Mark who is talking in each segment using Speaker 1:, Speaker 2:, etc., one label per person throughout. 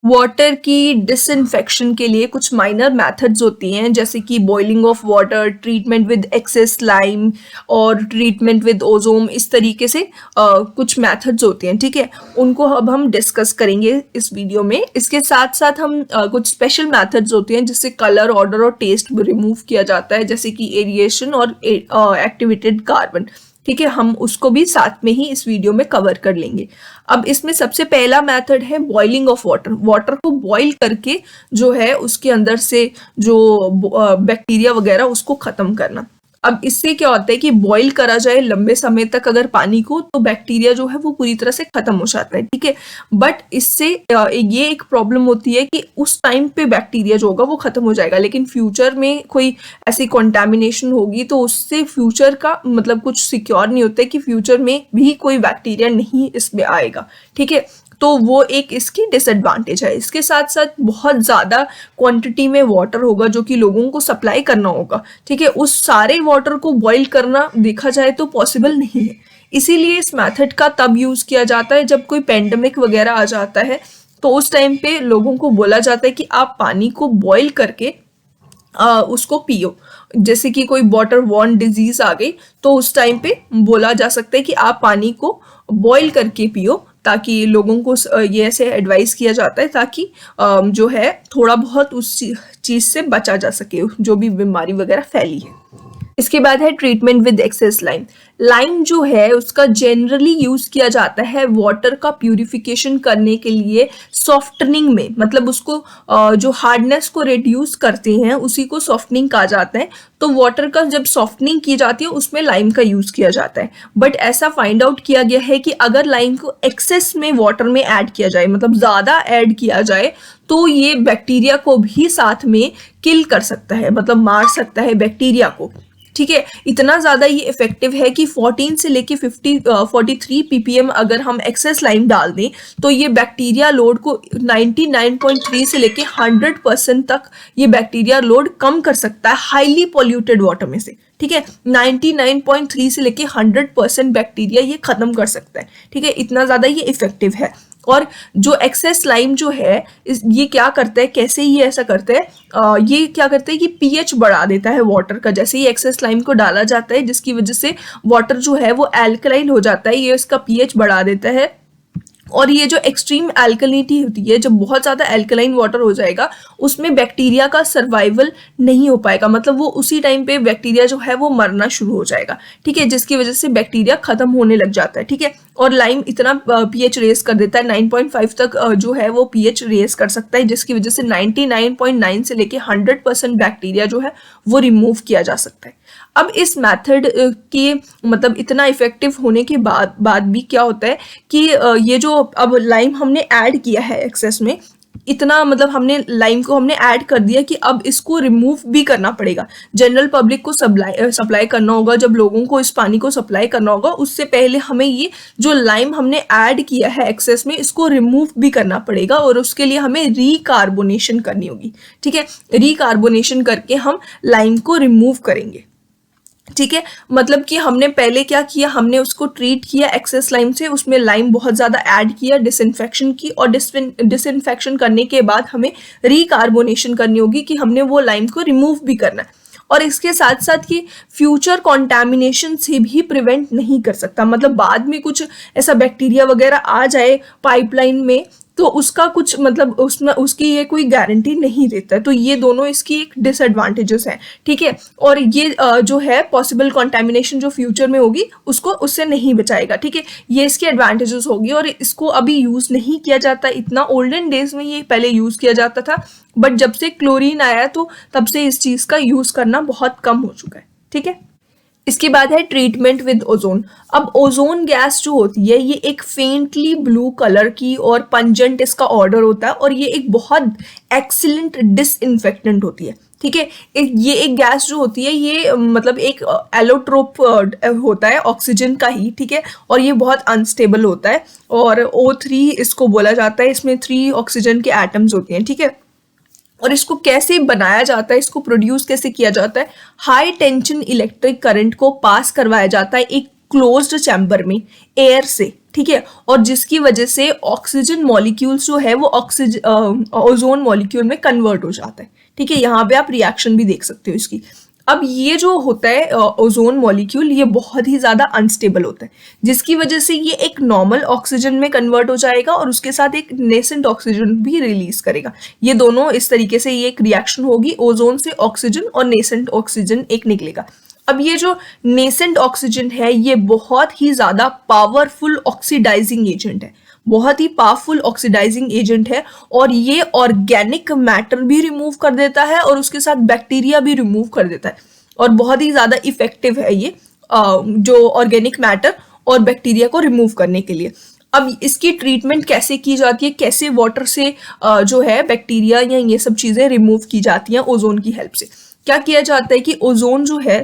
Speaker 1: Water की disinfection के लिए कुछ माइनर मेथड्स होती हैं, जैसे कि boiling of water, treatment with excess lime और ट्रीटमेंट विद ओजोन। इस तरीके से कुछ मेथड्स होती हैं, ठीक है, उनको अब हम डिस्कस करेंगे इस वीडियो में। इसके साथ साथ हम कुछ स्पेशल मेथड्स होती हैं जिससे कलर, ऑर्डर और टेस्ट रिमूव किया जाता है, जैसे कि एरिएशन और एक्टिवेटेड कार्बन, ठीक है, हम उसको भी साथ में ही इस वीडियो में कवर कर लेंगे। अब इसमें सबसे पहला मेथड है बॉइलिंग ऑफ वाटर। वाटर को बॉईल करके जो है उसके अंदर से जो बैक्टीरिया वगैरह उसको खत्म करना। अब इससे क्या होता है कि बॉईल करा जाए लंबे समय तक अगर पानी को, तो बैक्टीरिया जो है वो पूरी तरह से खत्म हो जाता है, ठीक है। बट इससे ये एक प्रॉब्लम होती है कि उस टाइम पे बैक्टीरिया जो होगा वो खत्म हो जाएगा, लेकिन फ्यूचर में कोई ऐसी कंटामिनेशन होगी तो उससे फ्यूचर का मतलब कुछ सिक्योर नहीं होता है कि फ्यूचर में भी कोई बैक्टीरिया नहीं इसमें आएगा, ठीक है। तो वो एक इसकी डिसएडवांटेज है। इसके साथ साथ बहुत ज़्यादा क्वांटिटी में वाटर होगा जो कि लोगों को सप्लाई करना होगा, ठीक है। उस सारे वाटर को बॉईल करना देखा जाए तो पॉसिबल नहीं है, इसीलिए इस मेथड का तब यूज़ किया जाता है जब कोई पेंडेमिक वगैरह आ जाता है, तो उस टाइम पे लोगों को बोला जाता है कि आप पानी को बॉईल करके उसको पियो। जैसे कि कोई वाटर वॉर्न डिजीज आ गई तो उस टाइम पे बोला जा सकता है कि आप पानी को बॉईल करके पियो, ताकि लोगों को ये ऐसे एडवाइस किया जाता है ताकि जो है थोड़ा बहुत उस चीज़ से बचा जा सके, जो भी बीमारी वगैरह फैली है। इसके बाद है treatment with excess lime. Lime जो है उसका जनरली यूज किया जाता है वाटर का प्यूरिफिकेशन करने के लिए, सॉफ्टनिंग में, मतलब उसको जो हार्डनेस को रिड्यूस करते हैं उसी को सॉफ्टनिंग कहा जाता है। तो वाटर का जब सॉफ्टनिंग की जाती है उसमें लाइम का यूज किया जाता है। बट ऐसा फाइंड आउट किया गया है कि अगर लाइम को एक्सेस में वाटर में ऐड किया जाए, मतलब ज़्यादा ऐड किया जाए, तो ये बैक्टीरिया को भी साथ में किल कर सकता है, मतलब मार सकता है बैक्टीरिया को, ठीक है। इतना ज़्यादा ये इफेक्टिव है कि 14 से लेके 43 ppm अगर हम एक्सेस लाइम डाल दें तो ये बैक्टीरिया लोड को 99.3 से लेके 100% तक ये बैक्टीरिया लोड कम कर सकता है हाईली पॉल्यूटेड वाटर में से, ठीक है। 99.3 से लेके 100% बैक्टीरिया ये खत्म कर सकता है, ठीक है। इतना ज़्यादा ये इफेक्टिव है। और जो एक्सेस लाइम जो है ये क्या करता है, कैसे ये ऐसा करता है, ये क्या करता है कि पीएच बढ़ा देता है वाटर का। जैसे ही एक्सेस लाइम को डाला जाता है जिसकी वजह से वाटर जो है वो एल्कलाइन हो जाता है, ये इसका पीएच बढ़ा देता है। और ये जो एक्सट्रीम एल्कलिनिटी होती है, जब बहुत ज़्यादा एल्कलाइन वाटर हो जाएगा उसमें बैक्टीरिया का सर्वाइवल नहीं हो पाएगा, मतलब वो उसी टाइम पे बैक्टीरिया जो है वो मरना शुरू हो जाएगा, ठीक है, जिसकी वजह से बैक्टीरिया खत्म होने लग जाता है, ठीक है। और लाइम इतना पीएच रेस कर देता है, 9.5 तक जो है वो पीएच रेस कर सकता है, जिसकी वजह से 99.9 से लेके 100% बैक्टीरिया जो है वो रिमूव किया जा सकता है। अब इस मेथड के मतलब इतना इफेक्टिव होने के बाद भी क्या होता है कि ये जो अब लाइम हमने ऐड किया है एक्सेस में, इतना मतलब हमने लाइम को हमने ऐड कर दिया कि अब इसको रिमूव भी करना पड़ेगा। जनरल पब्लिक को सप्लाई करना होगा, जब लोगों को इस पानी को सप्लाई करना होगा उससे पहले हमें ये जो लाइम हमने ऐड किया है एक्सेस में इसको रिमूव भी करना पड़ेगा, और उसके लिए हमें रीकार्बोनेशन करनी होगी, ठीक है। रीकार्बोनेशन करके हम लाइम को रिमूव करेंगे, ठीक है। मतलब कि हमने पहले क्या किया, हमने उसको ट्रीट किया एक्सेस लाइम से, उसमें लाइम बहुत ज़्यादा ऐड किया, डिसइंफेक्शन की, और डिसइंफेक्शन करने के बाद हमें रीकार्बोनेशन करनी होगी कि हमने वो लाइम को रिमूव भी करना है। और इसके साथ साथ ये फ्यूचर कॉन्टैमिनेशन से भी प्रिवेंट नहीं कर सकता, मतलब बाद में कुछ ऐसा बैक्टीरिया वगैरह आ जाए पाइपलाइन में तो उसका कुछ मतलब उसमें उसकी ये कोई गारंटी नहीं देता है। तो ये दोनों इसकी एक डिसएडवांटेजेस हैं, ठीक है। और ये जो है पॉसिबल कंटामिनेशन जो फ्यूचर में होगी उसको उससे नहीं बचाएगा, ठीक है। ये इसकी एडवांटेजेस होगी, और इसको अभी यूज़ नहीं किया जाता इतना। ओल्डन डेज में ये पहले यूज़ किया जाता था, बट जब से क्लोरीन आया तो तब से इस चीज़ का यूज़ करना बहुत कम हो चुका है, ठीक है। इसके बाद है ट्रीटमेंट विद ओजोन। अब ओजोन गैस जो होती है ये एक फेंटली ब्लू कलर की और पंजेंट इसका ऑर्डर होता है, और ये एक बहुत एक्सीलेंट डिसइंफेक्टेंट होती है, ठीक है। ये एक गैस जो होती है ये मतलब एक एलोट्रोप होता है ऑक्सीजन का ही, ठीक है, और ये बहुत अनस्टेबल होता है, और O3 इसको बोला जाता है। इसमें 3 ऑक्सीजन के एटम्स होते हैं, ठीक है। और इसको कैसे बनाया जाता है, इसको प्रोड्यूस कैसे किया जाता है, हाई टेंशन इलेक्ट्रिक करंट को पास करवाया जाता है एक क्लोज्ड चैम्बर में एयर से, ठीक है, और जिसकी वजह से ऑक्सीजन मॉलिक्यूल्स जो है वो ऑक्सीजन ओजोन मॉलिक्यूल में कन्वर्ट हो जाता है। ठीक है, यहाँ पे आप रिएक्शन भी देख सकते हो इसकी। अब ये जो होता है ओजोन मॉलिक्यूल, ये बहुत ही ज़्यादा अनस्टेबल होता है, जिसकी वजह से ये एक नॉर्मल ऑक्सीजन में कन्वर्ट हो जाएगा और उसके साथ एक नेसेंट ऑक्सीजन भी रिलीज करेगा। ये दोनों इस तरीके से ये एक रिएक्शन होगी, ओजोन से ऑक्सीजन और नेसेंट ऑक्सीजन एक निकलेगा। अब ये जो नेसेंट ऑक्सीजन है ये बहुत ही ज़्यादा पावरफुल ऑक्सीडाइजिंग एजेंट है, बहुत ही पावरफुल ऑक्सीडाइजिंग एजेंट है, और ये ऑर्गेनिक मैटर भी रिमूव कर देता है और उसके साथ बैक्टीरिया भी रिमूव कर देता है, और बहुत ही ज़्यादा इफेक्टिव है ये जो ऑर्गेनिक मैटर और बैक्टीरिया को रिमूव करने के लिए। अब इसकी ट्रीटमेंट कैसे की जाती है, कैसे वाटर से जो है बैक्टीरिया या ये सब चीज़ें रिमूव की जाती हैं ओजोन की हेल्प से। क्या किया जाता है कि ओजोन जो है,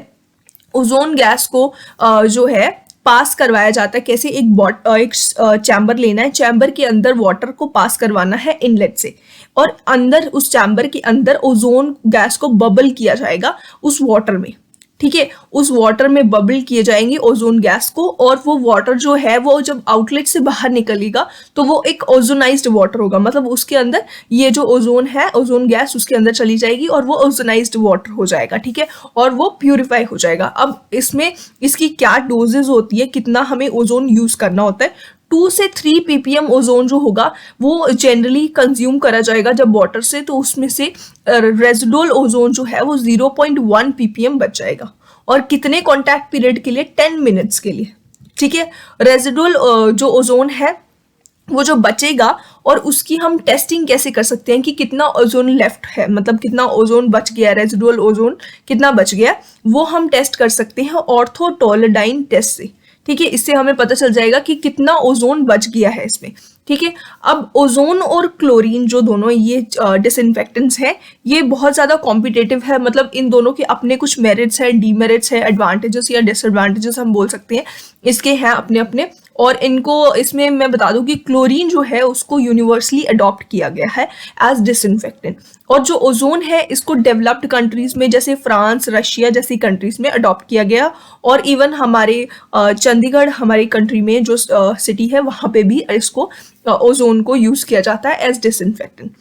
Speaker 1: ओजोन गैस को जो है पास करवाया जाता है। कैसे, एक चैम्बर लेना है, चैम्बर के अंदर वाटर को पास करवाना है इनलेट से, और अंदर उस चैम्बर के अंदर ओजोन गैस को बबल किया जाएगा उस वाटर में। ठीक है, उस वाटर में बबल किए जाएंगे ओजोन गैस को, और वो वाटर जो है वो जब आउटलेट से बाहर निकलेगा तो वो एक ओजोनाइज्ड वाटर होगा, मतलब उसके अंदर ये जो ओजोन है, ओजोन गैस उसके अंदर चली जाएगी और वो ओजोनाइज्ड वाटर हो जाएगा। ठीक है, और वो प्यूरिफाई हो जाएगा। अब इसमें इसकी क्या डोजेज होती है, कितना हमें ओजोन यूज करना होता है, 2 से 3 ppm ओजोन जो होगा वो जनरली कंज्यूम करा जाएगा जब वाटर से, तो उसमें से रेजिडुअल ओजोन जो है वो 0.1 ppm बच जाएगा। और कितने कॉन्टैक्ट पीरियड के लिए, 10 मिनट्स के लिए। ठीक है, रेजिडुअल जो ओजोन है वो जो बचेगा, और उसकी हम टेस्टिंग कैसे कर सकते हैं कि कितना ओजोन लेफ्ट है, मतलब कितना ओजोन बच गया, रेजिडुअल ओजोन कितना बच गया, वो हम टेस्ट कर सकते हैं ऑर्थोटोलेडाइन टेस्ट से। ठीक है, इससे हमें पता चल जाएगा कि कितना ओजोन बच गया है इसमें। ठीक है, अब ओजोन और क्लोरीन जो दोनों ये डिसइंफेक्टेंट्स हैं, ये बहुत ज़्यादा कॉम्पिटेटिव है, मतलब इन दोनों के अपने कुछ मेरिट्स हैं, डीमेरिट्स हैं, एडवांटेजेस या डिसएडवांटेजेस हम बोल सकते हैं, इसके हैं अपने अपने। और इनको इसमें मैं बता दूं कि क्लोरीन जो है उसको यूनिवर्सली अडॉप्ट किया गया है एज डिसइंफेक्टेंट, और जो ओजोन है इसको डेवलप्ड कंट्रीज में जैसे फ्रांस, रशिया जैसी कंट्रीज में अडॉप्ट किया गया, और इवन हमारे चंडीगढ़ हमारी कंट्री में जो सिटी है वहाँ पे भी इसको ओजोन को यूज किया जाता है एज डिसइंफेक्टेंट।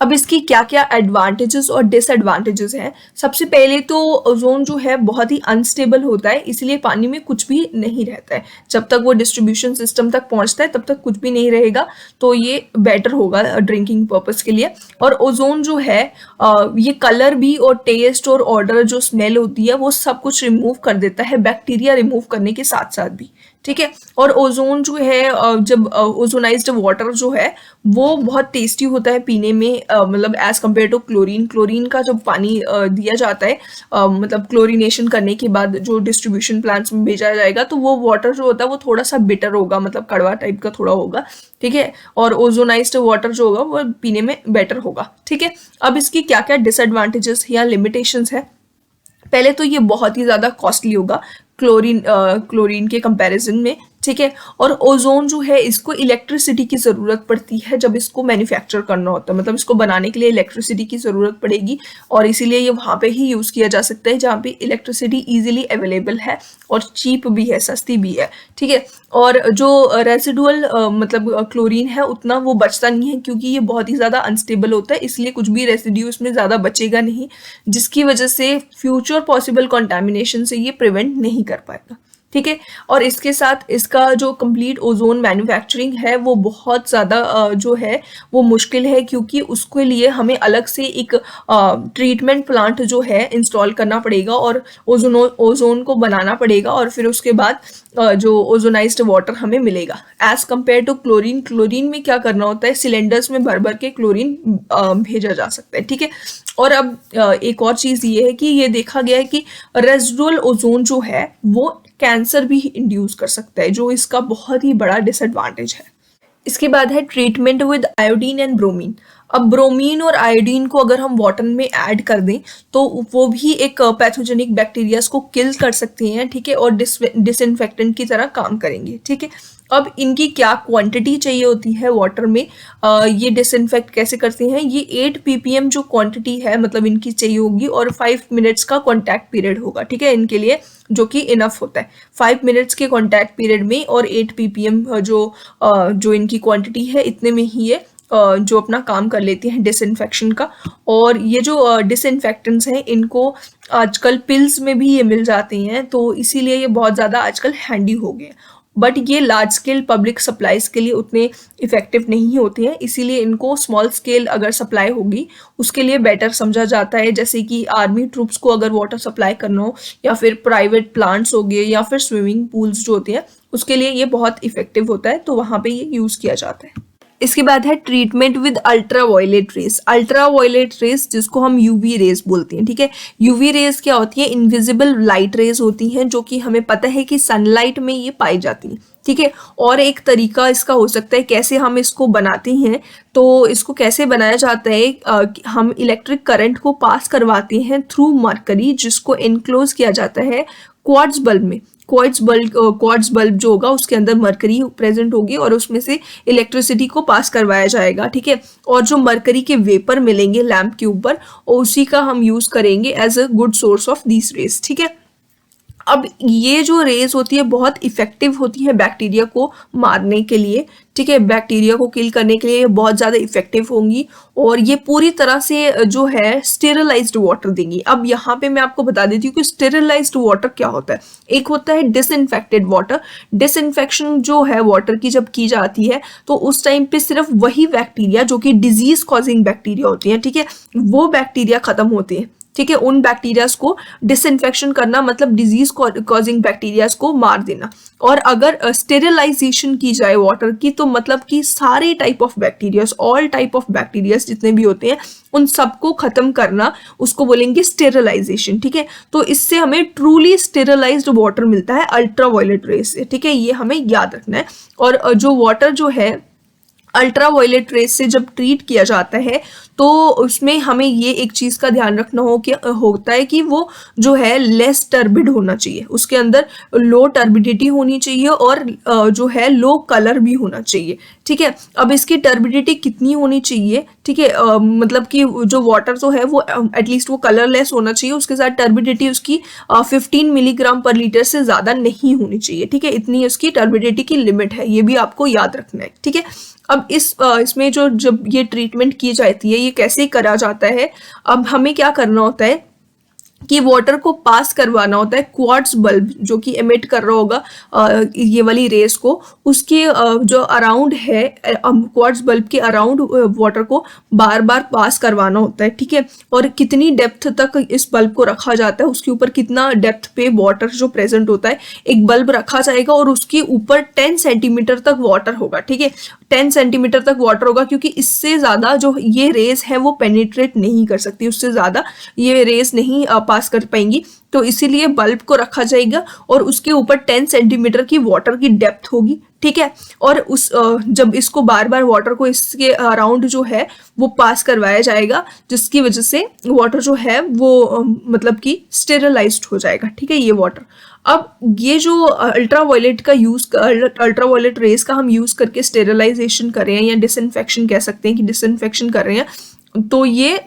Speaker 1: अब इसकी क्या क्या एडवांटेजेस और डिसएडवांटेजेस हैं। सबसे पहले तो ओजोन जो है बहुत ही अनस्टेबल होता है, इसलिए पानी में कुछ भी नहीं रहता है। जब तक वो डिस्ट्रीब्यूशन सिस्टम तक पहुंचता है तब तक कुछ भी नहीं रहेगा, तो ये बेटर होगा ड्रिंकिंग पर्पस के लिए। और ओजोन जो है ये कलर भी और टेस्ट और ऑर्डर जो स्मेल होती है वो सब कुछ रिमूव कर देता है, बैक्टीरिया रिमूव करने के साथ साथ भी। ठीक है, और ओजोन जो है जब ओजोनाइज्ड वाटर जो है वो बहुत टेस्टी होता है पीने में, मतलब as compare to chlorine. Chlorine का जब पानी दिया जाता है, मतलब क्लोरीनेशन करने के बाद जो डिस्ट्रीब्यूशन प्लांट्स में भेजा जाएगा, तो वो वाटर जो होता है वो थोड़ा सा बिटर होगा, मतलब कड़वा टाइप का थोड़ा होगा। ठीक है, और ओजोनाइज्ड वाटर जो होगा वो पीने में बेटर होगा। ठीक है, अब इसकी क्या क्या डिसएडवांटेजेस या लिमिटेशंस है। पहले तो ये बहुत ही ज़्यादा कॉस्टली होगा क्लोरीन के कंपैरिजन में। ठीक है, और ओजोन जो है इसको इलेक्ट्रिसिटी की ज़रूरत पड़ती है जब इसको मैन्युफैक्चर करना होता है, मतलब इसको बनाने के लिए इलेक्ट्रिसिटी की ज़रूरत पड़ेगी, और इसीलिए ये वहाँ पे ही यूज़ किया जा सकता है जहाँ पे इलेक्ट्रिसिटी ईजिली अवेलेबल है और चीप भी है, सस्ती भी है। ठीक है, और जो रेसिडुअल मतलब क्लोरीन है उतना वो बचता नहीं है, क्योंकि ये बहुत ही ज़्यादा अनस्टेबल होता है, इसलिए कुछ भी रेसिड्यू इसमें ज़्यादा बचेगा नहीं, जिसकी वजह से फ्यूचर पॉसिबल कंटामिनेशन से ये प्रिवेंट नहीं कर पाएगा। ठीक है, और इसके साथ इसका जो कंप्लीट ओजोन मैन्युफैक्चरिंग है वो बहुत ज़्यादा जो है वो मुश्किल है, क्योंकि उसके लिए हमें अलग से एक ट्रीटमेंट प्लांट जो है इंस्टॉल करना पड़ेगा और ओजोन को बनाना पड़ेगा, और फिर उसके बाद जो ओजोनाइज्ड वाटर हमें मिलेगा। एज कम्पेयर टू क्लोरीन में क्या करना होता है, सिलेंडर्स में भर भर के क्लोरीन भेजा जा सकता है। ठीक है, और अब एक और चीज़ ये है कि ये देखा गया है कि रेसिडुअल ओजोन जो है वो कैंसर भी इंड्यूस कर सकता है, जो इसका बहुत ही बड़ा डिसएडवांटेज है। इसके बाद है treatment with iodine and bromine. अब ब्रोमीन और आयोडीन को अगर हम वाटर में ऐड कर दें तो वो भी एक पैथोजेनिक बैक्टीरियाज को किल कर सकते हैं। ठीक है, और डिसइंफेक्टेंट की तरह काम करेंगे। ठीक है, अब इनकी क्या क्वांटिटी चाहिए होती है वाटर में, ये डिसइंफेक्ट कैसे करते हैं, ये 8 ppm जो क्वांटिटी है मतलब इनकी चाहिए होगी, और 5 मिनट्स का कॉन्टैक्ट पीरियड होगा, ठीक है, इनके लिए, जो कि इनफ होता है 5 मिनट्स के कॉन्टैक्ट पीरियड में, और 8 ppm जो इनकी क्वांटिटी है इतने में ही ये जो अपना काम कर लेती हैं डिसइंफेक्शन का। और ये जो डिसइंफेक्टेंट्स हैं इनको आजकल पिल्स में भी ये मिल जाती हैं, तो इसीलिए ये बहुत ज़्यादा आजकल हैंडी हो गए, बट ये लार्ज स्केल पब्लिक सप्लाईज के लिए उतने इफेक्टिव नहीं होते हैं, इसीलिए इनको स्मॉल स्केल अगर सप्लाई होगी उसके लिए बेटर समझा जाता है, जैसे कि आर्मी ट्रूप्स को अगर वाटर सप्लाई करना हो, या फिर प्राइवेट प्लांट्स हो गए, या फिर स्विमिंग पूल्स जो होते हैं उसके लिए ये बहुत इफेक्टिव होता है, तो वहाँ पे ये यूज़ किया जाता है। इसके बाद है treatment with ultra violet rays. Ultra violet rays जिसको हम यूवी रेस बोलते हैं, ठीक है, यूवी रेस क्या होती है, इनविजिबल लाइट रेस होती हैं, जो कि हमें पता है कि सनलाइट में ये पाई जाती है, ठीक है। और एक तरीका इसका हो सकता है कैसे हम इसको बनाते हैं, तो इसको कैसे बनाया जाता है, हम इलेक्ट्रिक करंट को पास करवाते हैं थ्रू मरकरी, जिसको इनक्लोज किया जाता है क्वार्ट्ज बल्ब में। क्वार्ट्ज बल्ब जो होगा उसके अंदर मरकरी प्रेजेंट होगी, और उसमें से इलेक्ट्रिसिटी को पास करवाया जाएगा, ठीक है। और जो मरकरी के वेपर मिलेंगे लैंप के ऊपर, और उसी का हम यूज करेंगे as a good source of these rays, ठीक है। अब ये जो रेज होती है बहुत इफेक्टिव होती है बैक्टीरिया को मारने के लिए, ठीक है, बैक्टीरिया को किल करने के लिए ये बहुत ज़्यादा इफेक्टिव होंगी, और ये पूरी तरह से जो है स्टेरिलाइज्ड वाटर देंगी। अब यहाँ पे मैं आपको बता देती हूँ कि स्टेरिलाइज्ड वाटर क्या होता है। एक होता है डिसइंफेक्टेड वाटर। डिसइंफेक्शन जो है वाटर की जब की जाती है तो उस टाइम पे सिर्फ वही बैक्टीरिया जो कि डिजीज कॉजिंग बैक्टीरिया होती हैं, ठीक है, वो बैक्टीरिया खत्म होते हैं, ठीक है। उन बैक्टीरियाज को डिसइंफेक्शन करना मतलब डिजीज कॉजिंग बैक्टीरियाज को मार देना। और अगर स्टेरिलाइजेशन की जाए वाटर की, तो मतलब कि सारे type of bacterias, all type of bacterias जितने भी होते हैं उन सबको खत्म करना, उसको बोलेंगे स्टेरिलाइजेशन, ठीक है। तो इससे हमें ट्रूली स्टेरिलाइज्ड वाटर मिलता है अल्ट्रा वायलेट रेस से, ठीक है, ये हमें याद रखना है। और जो वाटर जो है अल्ट्रा वायलेट रेस से जब ट्रीट किया जाता है तो उसमें हमें ये एक चीज़ का ध्यान रखना होता है कि वो जो है लेस टर्बिड होना चाहिए, उसके अंदर लो टर्बिडिटी होनी चाहिए, और जो है लो कलर भी होना चाहिए, ठीक है। अब इसकी टर्बिडिटी कितनी होनी चाहिए, ठीक है, मतलब कि जो वाटर जो है वो एटलीस्ट वो कलरलेस होना चाहिए, उसके साथ टर्बिडिटी उसकी 15 मिलीग्राम पर लीटर से ज़्यादा नहीं होनी चाहिए, ठीक है, इतनी उसकी टर्बिडिटी की लिमिट है, ये भी आपको याद रखना है, ठीक है। अब इसमें जो जब ये ट्रीटमेंट की जाती है ये कैसे करा जाता है, अब हमें क्या करना होता है कि वाटर को पास करवाना होता है क्वार्ट्ज बल्ब जो कि एमिट कर रहा होगा ये वाली रेस को, उसके जो अराउंड है क्वार्ट्ज बल्ब के अराउंड वाटर को बार बार पास करवाना होता है, ठीक है। और कितनी डेप्थ तक इस बल्ब को रखा जाता है, उसके ऊपर कितना डेप्थ पे वाटर जो प्रेजेंट होता है, एक बल्ब रखा जाएगा और उसके ऊपर 10 सेंटीमीटर तक वाटर होगा, ठीक है, 10 सेंटीमीटर तक वाटर होगा, क्योंकि इससे ज़्यादा जो ये रेस है वो पेनिट्रेट नहीं कर सकती, उससे ज़्यादा ये रेस नहीं पास कर पाएंगी, तो इसीलिए बल्ब को रखा जाएगा और उसके ऊपर 10 सेंटीमीटर की वाटर की डेप्थ होगी, ठीक है। और उस जब इसको बार बार वाटर को इसके अराउंड जो है वो पास करवाया जाएगा, जिसकी वजह से वाटर जो है वो मतलब कि स्टेरिलाइज्ड हो जाएगा, ठीक है, ये वाटर। अब ये जो अल्ट्रा वायलेट रेस का हम यूज करके स्टेरिलाइजेशन कर रहे हैं या डिसइंफेक्शन कह सकते हैं कि डिसइंफेक्शन कर रहे हैं, तो ये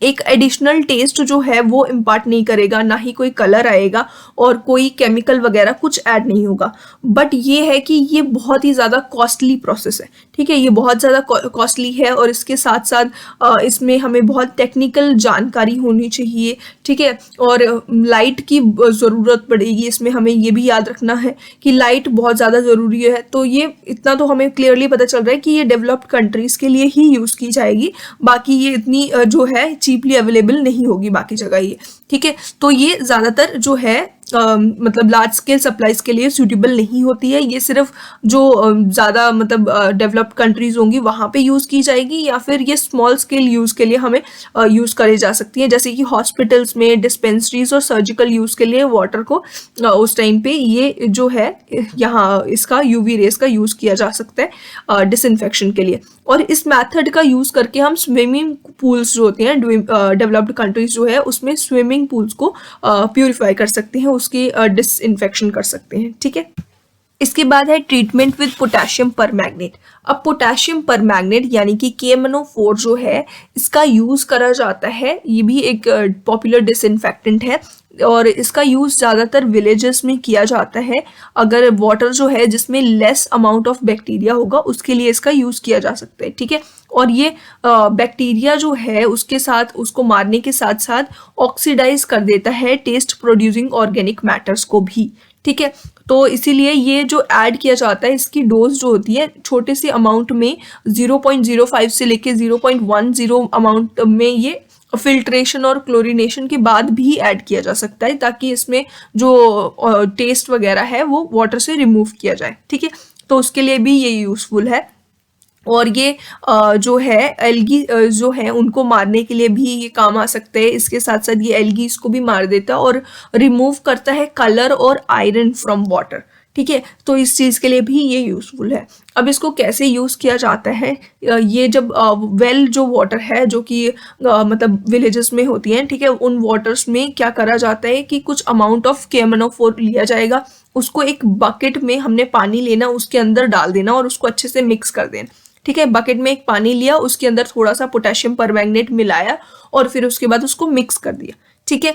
Speaker 1: एक एडिशनल टेस्ट जो है वो इम्पार्ट नहीं करेगा, ना ही कोई कलर आएगा और कोई केमिकल वगैरह कुछ ऐड नहीं होगा, बट ये है कि ये बहुत ही ज़्यादा कॉस्टली प्रोसेस है, ठीक है, ये बहुत ज़्यादा कॉस्टली है, और इसके साथ साथ इसमें हमें बहुत टेक्निकल जानकारी होनी चाहिए, ठीक है, और लाइट की ज़रूरत पड़ेगी इसमें, हमें ये भी याद रखना है कि लाइट बहुत ज़्यादा ज़रूरी है। तो ये इतना तो हमें क्लियरली पता चल रहा है कि ये डेवलप्ड कंट्रीज़ के लिए ही यूज़ की जाएगी, बाकी ये इतनी जो है चीपली अवेलेबल नहीं होगी बाकी जगह ये, ठीक है। तो ये ज़्यादातर जो है मतलब लार्ज स्केल सप्लाईज के लिए सूटेबल नहीं होती है, ये सिर्फ जो ज़्यादा मतलब डेवलप्ड कंट्रीज होंगी वहाँ पे यूज़ की जाएगी, या फिर ये स्मॉल स्केल यूज़ के लिए हमें यूज़ करे जा सकती है, जैसे कि हॉस्पिटल्स में, डिस्पेंसरीज और सर्जिकल यूज़ के लिए वाटर को उस टाइम पे ये जो है यहाँ इसका यूवी रेस का यूज़ किया जा सकता है डिसइंफेक्शन के लिए। और इस मेथड का यूज़ करके हम स्विमिंग पूल्स जो होते हैं डेवलप्ड कंट्रीज जो है उसमें स्विमिंग पूल्स को प्यूरिफाई कर सकते हैं, उसकी डिसइंफेक्शन कर सकते हैं, ठीक है। इसके बाद है ट्रीटमेंट विद पोटेशियम परमैंगनेट। अब पोटेशियम परमैंगनेट यानी कि KMnO4 जो है, इसका यूज़ करा जाता है। ये भी एक पॉपुलर डिसइंफेक्टेंट है और इसका यूज़ ज़्यादातर विलेजेस में किया जाता है। अगर वाटर जो है जिसमें लेस अमाउंट ऑफ बैक्टीरिया होगा उसके लिए इसका यूज़ किया जा सकता है, ठीक है। और ये बैक्टीरिया जो है उसके साथ, उसको मारने के साथ साथ ऑक्सीडाइज कर देता है टेस्ट प्रोड्यूसिंग ऑर्गेनिक मैटर्स को भी, ठीक है। तो इसीलिए ये जो ऐड किया जाता है, इसकी डोज जो होती है छोटे से अमाउंट में 0.05 से लेके 0.10 अमाउंट में ये फिल्ट्रेशन और क्लोरीनेशन के बाद भी ऐड किया जा सकता है, ताकि इसमें जो टेस्ट वगैरह है वो वाटर से रिमूव किया जाए, ठीक है। तो उसके लिए भी ये यूज़फुल है। और ये जो है एल्गी जो है उनको मारने के लिए भी ये काम आ सकते हैं। इसके साथ साथ ये एल्गी इसको भी मार देता है और रिमूव करता है कलर और आयरन फ्रॉम वाटर, ठीक है। तो इस चीज़ के लिए भी ये यूज़फुल है। अब इसको कैसे यूज़ किया जाता है, ये जब वेल जो वाटर है जो कि मतलब विलेजेस में होती हैं, ठीक है, उन वाटर्स में क्या करा जाता है कि कुछ अमाउंट ऑफ KMnO4 लिया जाएगा, उसको एक बकेट में हमने पानी लेना, उसके अंदर डाल देना और उसको अच्छे से मिक्स कर देना, ठीक है। बकेट में एक पानी लिया, उसके अंदर थोड़ा सा पोटेशियम परमैंगनेट मिलाया और फिर उसके बाद उसको मिक्स कर दिया, ठीक है।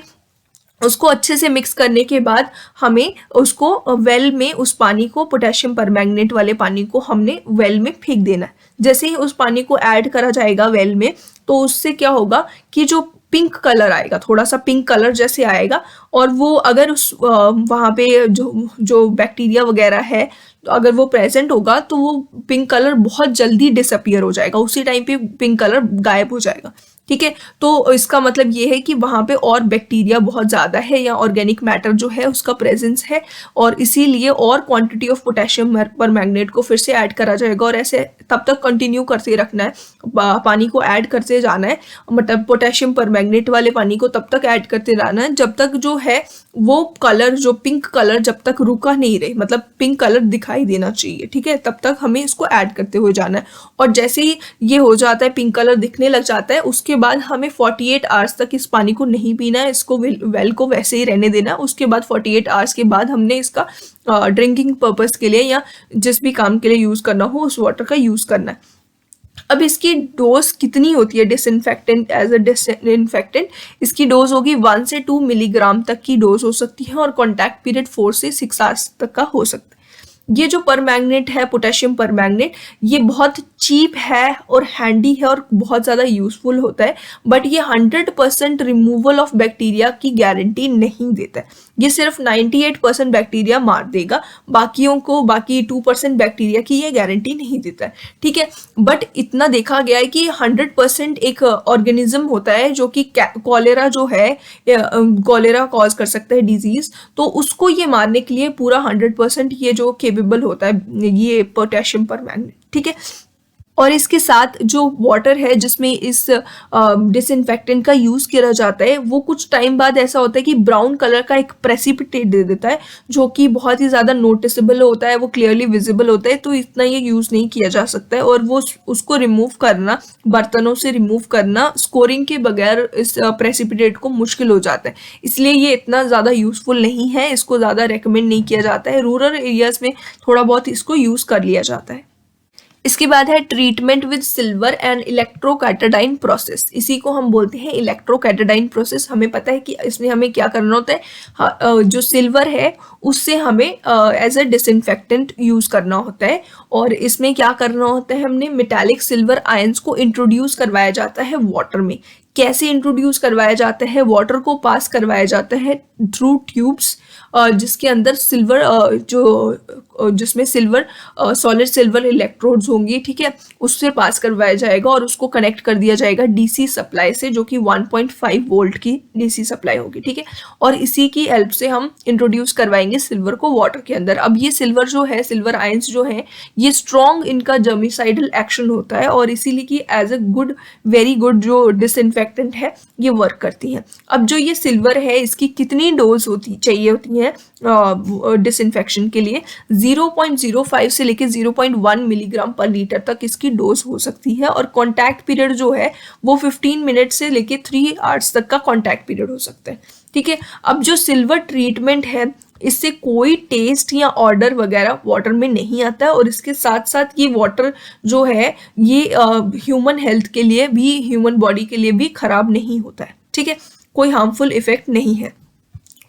Speaker 1: उसको अच्छे से मिक्स करने के बाद हमें उसको वेल में, उस पानी को, पोटेशियम परमैंगनेट वाले पानी को हमने वेल में फेंक देना है। जैसे ही उस पानी को ऐड करा जाएगा वेल में, तो उससे क्या होगा कि जो पिंक कलर आएगा, थोड़ा सा पिंक कलर जैसे आएगा, और वो अगर उस वहाँ पे जो जो बैक्टीरिया वगैरह है, तो अगर वो प्रेजेंट होगा तो वो पिंक कलर बहुत जल्दी डिसअपियर हो जाएगा, उसी टाइम पे पिंक कलर गायब हो जाएगा, ठीक है। तो इसका मतलब ये है कि वहाँ पे और बैक्टीरिया बहुत ज़्यादा है या ऑर्गेनिक मैटर जो है उसका प्रेजेंस है, और इसीलिए और क्वांटिटी ऑफ पोटेशियम परमैंगनेट को फिर से ऐड करा जाएगा और ऐसे तब तक कंटिन्यू करते रखना है, पानी को ऐड करते जाना है, मतलब पोटेशियम परमैंगनेट वाले पानी को तब तक ऐड करते रहना है जब तक जो है वो कलर, जो पिंक कलर जब तक रुका नहीं रहे, मतलब पिंक कलर दिखाई देना चाहिए, ठीक है, तब तक हमें इसको ऐड करते हुए जाना है। और जैसे ही ये हो जाता है, पिंक कलर दिखने लग जाता है, उसके बाद हमें 48 आवर्स तक इस पानी को नहीं पीना है, इसको वेल को वैसे ही रहने देना। उसके बाद 48 आवर्स के बाद हमने इसका ड्रिंकिंग पर्पस के लिए या जिस भी काम के लिए यूज़ करना हो उस वाटर का यूज़ करना है। अब इसकी डोज कितनी होती है डिसइंफेक्टेंट, एज अ डिसइंफेक्टेंट इसकी डोज होगी 1 से 2 मिलीग्राम तक की डोज हो सकती है और कॉन्टैक्ट पीरियड 4 से 6 आवर्स तक का हो सकता है। ये जो परमैंगनेट है, पोटेशियम परमैंगनेट, ये बहुत चीप है और हैंडी है और बहुत ज़्यादा यूज़फुल होता है, बट ये 100% रिमूवल ऑफ बैक्टीरिया की गारंटी नहीं देता है। ये सिर्फ 98% बैक्टीरिया मार देगा, बाकियों को, बाकी 2% बैक्टीरिया की ये गारंटी नहीं देता है, ठीक है। बट इतना देखा गया है कि 100% एक ऑर्गेनिज्म होता है जो कि कॉलेरा जो है, कॉलेरा कॉज कर सकता है डिजीज, तो उसको ये मारने के लिए पूरा 100% ये जो केपेबल होता है ये पोटेशियम परमैंगनेट, ठीक है। और इसके साथ जो वाटर है जिसमें इस डिसइंफेक्टेंट का यूज़ किया जाता है, वो कुछ टाइम बाद ऐसा होता है कि ब्राउन कलर का एक प्रेसिपिटेट दे देता है, जो कि बहुत ही ज़्यादा नोटिसेबल होता है, वो क्लियरली विजिबल होता है, तो इतना ये यूज़ नहीं किया जा सकता है। और वो उसको रिमूव करना, बर्तनों से रिमूव करना स्कोरिंग के बगैर इस प्रेसिपिटेट को मुश्किल हो जाता है, इसलिए ये इतना ज़्यादा यूज़फुल नहीं है, इसको ज़्यादा रिकमेंड नहीं किया जाता है। रूरल एरियाज़ में थोड़ा बहुत इसको यूज़ कर लिया जाता है। इसके बाद है treatment with silver and electrokatadyn process. इसी को हम बोलते हैं इलेक्ट्रोकैटाडाइन प्रोसेस। हमें पता है कि इसमें हमें क्या करना होता है, जो सिल्वर है उससे हमें एज अ डिसइंफेक्टेंट यूज़ करना होता है, और इसमें क्या करना होता है, हमने मेटालिक सिल्वर आयंस को इंट्रोड्यूस करवाया जाता है वाटर में। कैसे इंट्रोड्यूस करवाया जाता है, वाटर को पास करवाया जाता है थ्रू ट्यूब्स, जिसके अंदर सिल्वर जिसमें सिल्वर सॉलिड सिल्वर इलेक्ट्रोड्स होंगी, ठीक है, उससे पास करवाया जाएगा और उसको कनेक्ट कर दिया जाएगा डीसी सप्लाई से, जो कि 1.5 वोल्ट की डीसी सप्लाई होगी, ठीक है। और इसी की हेल्प से हम इंट्रोड्यूस करवाएंगे सिल्वर को वाटर के अंदर। अब ये सिल्वर जो है, सिल्वर आयंस जो है, ये स्ट्रॉन्ग इनका जर्मिसाइडल एक्शन होता है और इसीलिए कि as a good, very good जो डिसइंफेक्टेंट है ये वर्क करती है। अब जो ये सिल्वर है, इसकी कितनी डोज होती है डिसइंफेक्शन के लिए, 0.05 से लेके 0.1 मिलीग्राम पर लीटर तक इसकी डोज हो सकती है, और कॉन्टैक्ट पीरियड जो है वो 15 मिनट से लेके 3 आवर्स तक का कॉन्टैक्ट पीरियड हो सकता है, ठीक है। अब जो सिल्वर ट्रीटमेंट है, इससे कोई टेस्ट या ऑर्डर वगैरह वाटर में नहीं आता है, और इसके साथ साथ ये वाटर जो है ये ह्यूमन हेल्थ के लिए भी, ह्यूमन बॉडी के लिए भी खराब नहीं होता है, ठीक है, कोई हार्मफुल इफेक्ट नहीं है।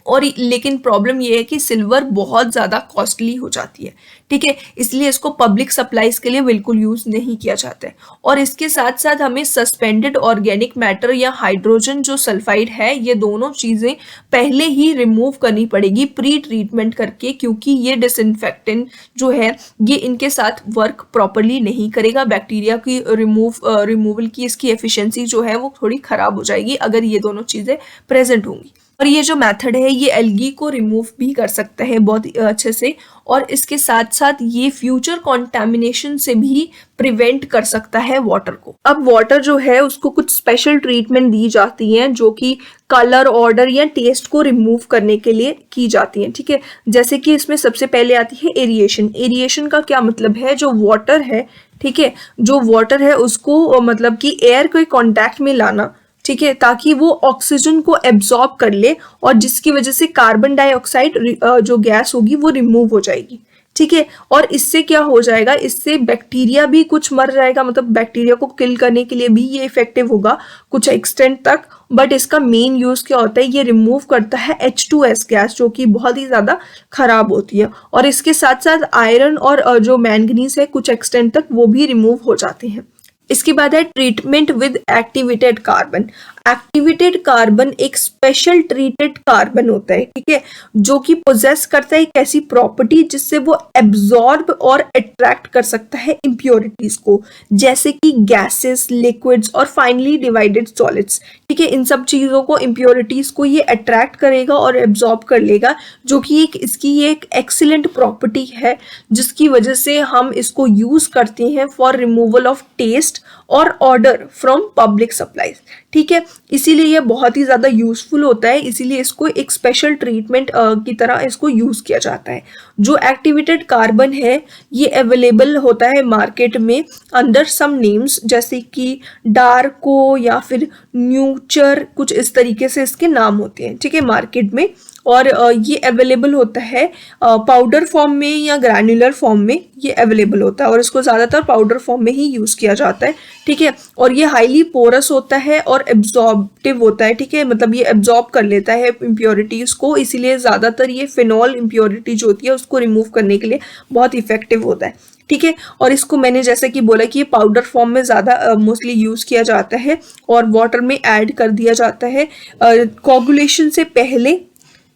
Speaker 1: और लेकिन प्रॉब्लम ये है कि सिल्वर बहुत ज़्यादा कॉस्टली हो जाती है, ठीक है, इसलिए इसको पब्लिक सप्लाईज के लिए बिल्कुल यूज़ नहीं किया जाता है। और इसके साथ साथ हमें सस्पेंडेड ऑर्गेनिक मैटर या हाइड्रोजन जो सल्फाइड है, ये दोनों चीज़ें पहले ही रिमूव करनी पड़ेगी प्री ट्रीटमेंट करके, क्योंकि ये डिसइंफेक्टेंट जो है ये इनके साथ वर्क प्रॉपरली नहीं करेगा। बैक्टीरिया की रिमूवल की इसकी एफिशिएंसी जो है वो थोड़ी ख़राब हो जाएगी अगर ये दोनों चीज़ें प्रेजेंट होंगी। और ये जो मेथड है ये एल्गी को रिमूव भी कर सकता है बहुत अच्छे से, और इसके साथ साथ ये फ्यूचर कॉन्टेमिनेशन से भी प्रिवेंट कर सकता है वाटर को। अब वाटर जो है उसको कुछ स्पेशल ट्रीटमेंट दी जाती है जो कि कलर, ऑर्डर या टेस्ट को रिमूव करने के लिए की जाती है, ठीक है। जैसे कि इसमें सबसे पहले आती है एरिएशन। एरिएशन का क्या मतलब है, जो वाटर है, ठीक है, जो वाटर है उसको मतलब कि एयर के कांटेक्ट में लाना, ठीक है, ताकि वो ऑक्सीजन को एब्जॉर्ब कर ले, और जिसकी वजह से कार्बन डाइऑक्साइड जो गैस होगी वो रिमूव हो जाएगी, ठीक है। और इससे क्या हो जाएगा, इससे बैक्टीरिया भी कुछ मर जाएगा, मतलब बैक्टीरिया को किल करने के लिए भी ये इफेक्टिव होगा कुछ एक्सटेंट तक। बट इसका मेन यूज क्या होता है, ये रिमूव करता है H2S गैस जो कि बहुत ही ज्यादा खराब होती है। और इसके साथ साथ आयरन और जो मैंगनीज है कुछ एक्सटेंट तक वो भी रिमूव हो जाते हैं। इसके बाद है treatment with activated carbon. Activated carbon एक स्पेशल ट्रीटेड कार्बन होता है, ठीक है, जो कि पोजेस करता है एक ऐसी प्रॉपर्टी जिससे वो एब्जॉर्ब और अट्रैक्ट कर सकता है इम्प्योरिटीज को, जैसे कि गैसेस, लिक्विड्स और फाइनली डिवाइडेड सॉलिड्स, ठीक है। इन सब चीजों को, इम्प्योरिटीज को ये अट्रैक्ट करेगा और एब्जॉर्ब कर लेगा, जो कि इसकी एक एक्सीलेंट प्रॉपर्टी है जिसकी वजह से हम इसको यूज करते हैं फॉर रिमूवल ऑफ टेस्ट और ऑर्डर फ्रॉम पब्लिक सप्लाईज, ठीक है। इसीलिए ये बहुत ही ज्यादा यूजफुल होता है, इसीलिए इसको एक स्पेशल ट्रीटमेंट की तरह इसको यूज किया जाता है। जो एक्टिवेटेड कार्बन है ये अवेलेबल होता है मार्केट में अंडर सम नेम्स, जैसे कि डार्को या फिर न्यूचर, कुछ इस तरीके से इसके नाम होते हैं, ठीक है, मार्केट में। और ये अवेलेबल होता है पाउडर फॉर्म में या ग्रैन्युलर फॉर्म में ये अवेलेबल होता है, और इसको ज़्यादातर पाउडर फॉर्म में ही यूज़ किया जाता है, ठीक है। और ये हाईली पोरस होता है और एब्जॉर्बिव होता है, ठीक है, मतलब ये एब्जॉर्ब कर लेता है इम्प्योरिटीज़ को, इसीलिए ज़्यादातर ये फिनॉल इम्प्योरिटी जो होती है उसको रिमूव करने के लिए बहुत इफेक्टिव होता है, ठीक है। और इसको मैंने जैसे कि बोला कि ये पाउडर फॉर्म में ज़्यादा मोस्टली यूज़ किया जाता है और वाटर में ऐड कर दिया जाता है कोगुलेशन से पहले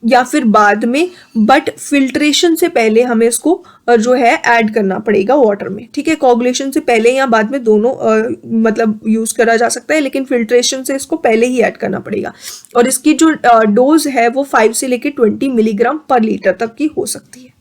Speaker 1: या फिर बाद में, बट फिल्ट्रेशन से पहले हमें इसको जो है ऐड करना पड़ेगा वाटर में, ठीक है। कोगुलेशन से पहले या बाद में दोनों मतलब यूज करा जा सकता है, लेकिन फिल्ट्रेशन से इसको पहले ही ऐड करना पड़ेगा। और इसकी जो डोज है वो 5 से लेकर 20 मिलीग्राम पर लीटर तक की हो सकती है।